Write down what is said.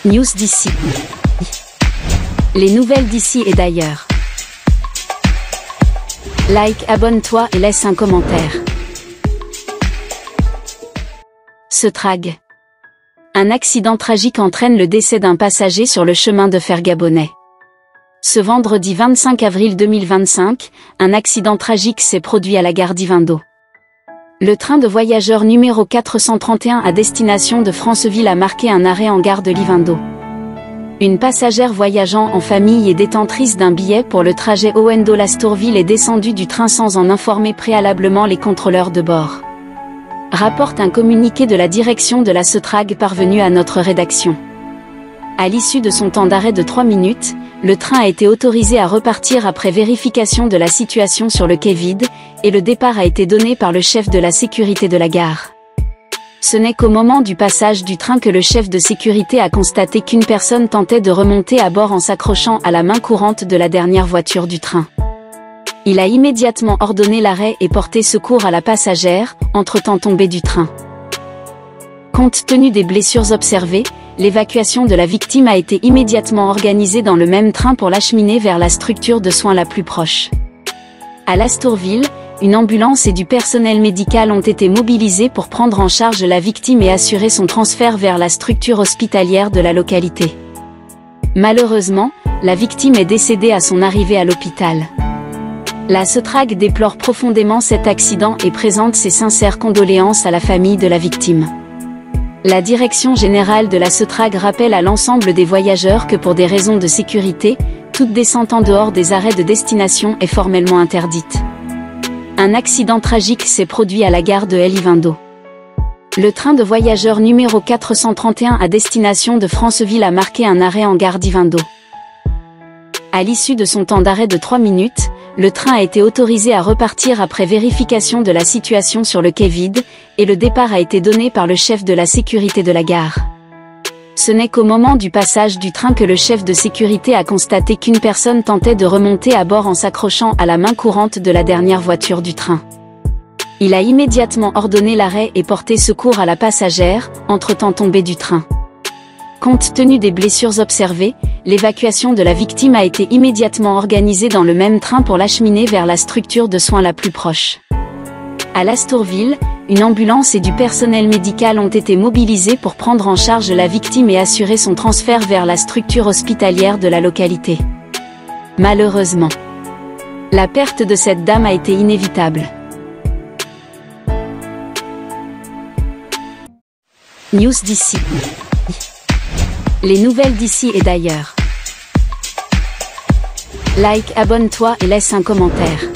News d'ici. Les nouvelles d'ici et d'ailleurs. Like, abonne-toi et laisse un commentaire. Setrag. Un accident tragique entraîne le décès d'un passager sur le chemin de fer gabonais. Ce vendredi 25 avril 2025, un accident tragique s'est produit à la gare d'Ivindao. Le train de voyageurs numéro 431 à destination de Franceville a marqué un arrêt en gare de Livindao. Une passagère voyageant en famille et détentrice d'un billet pour le trajet Owendo-Lastourville est descendue du train sans en informer préalablement les contrôleurs de bord. Rapporte un communiqué de la direction de la Setrag parvenu à notre rédaction. À l'issue de son temps d'arrêt de 3 minutes, le train a été autorisé à repartir après vérification de la situation sur le quai vide, et le départ a été donné par le chef de la sécurité de la gare. Ce n'est qu'au moment du passage du train que le chef de sécurité a constaté qu'une personne tentait de remonter à bord en s'accrochant à la main courante de la dernière voiture du train. Il a immédiatement ordonné l'arrêt et porté secours à la passagère, entre-temps tombée du train. Compte tenu des blessures observées, l'évacuation de la victime a été immédiatement organisée dans le même train pour l'acheminer vers la structure de soins la plus proche. À Lastourville, une ambulance et du personnel médical ont été mobilisés pour prendre en charge la victime et assurer son transfert vers la structure hospitalière de la localité. Malheureusement, la victime est décédée à son arrivée à l'hôpital. La Setrag déplore profondément cet accident et présente ses sincères condoléances à la famille de la victime. La direction générale de la Setrag rappelle à l'ensemble des voyageurs que pour des raisons de sécurité, toute descente en dehors des arrêts de destination est formellement interdite. Un accident tragique s'est produit à la gare de Livindao. Le train de voyageurs numéro 431 à destination de Franceville a marqué un arrêt en gare d'Ivindao. À l'issue de son temps d'arrêt de 3 minutes, le train a été autorisé à repartir après vérification de la situation sur le quai vide, et le départ a été donné par le chef de la sécurité de la gare. Ce n'est qu'au moment du passage du train que le chef de sécurité a constaté qu'une personne tentait de remonter à bord en s'accrochant à la main courante de la dernière voiture du train. Il a immédiatement ordonné l'arrêt et porté secours à la passagère, entre-temps tombée du train. Compte tenu des blessures observées, l'évacuation de la victime a été immédiatement organisée dans le même train pour l'acheminer vers la structure de soins la plus proche. À Lastourville, une ambulance et du personnel médical ont été mobilisés pour prendre en charge la victime et assurer son transfert vers la structure hospitalière de la localité. Malheureusement, la perte de cette dame a été inévitable. News d'ici. Les nouvelles d'ici et d'ailleurs. Like, abonne-toi et laisse un commentaire.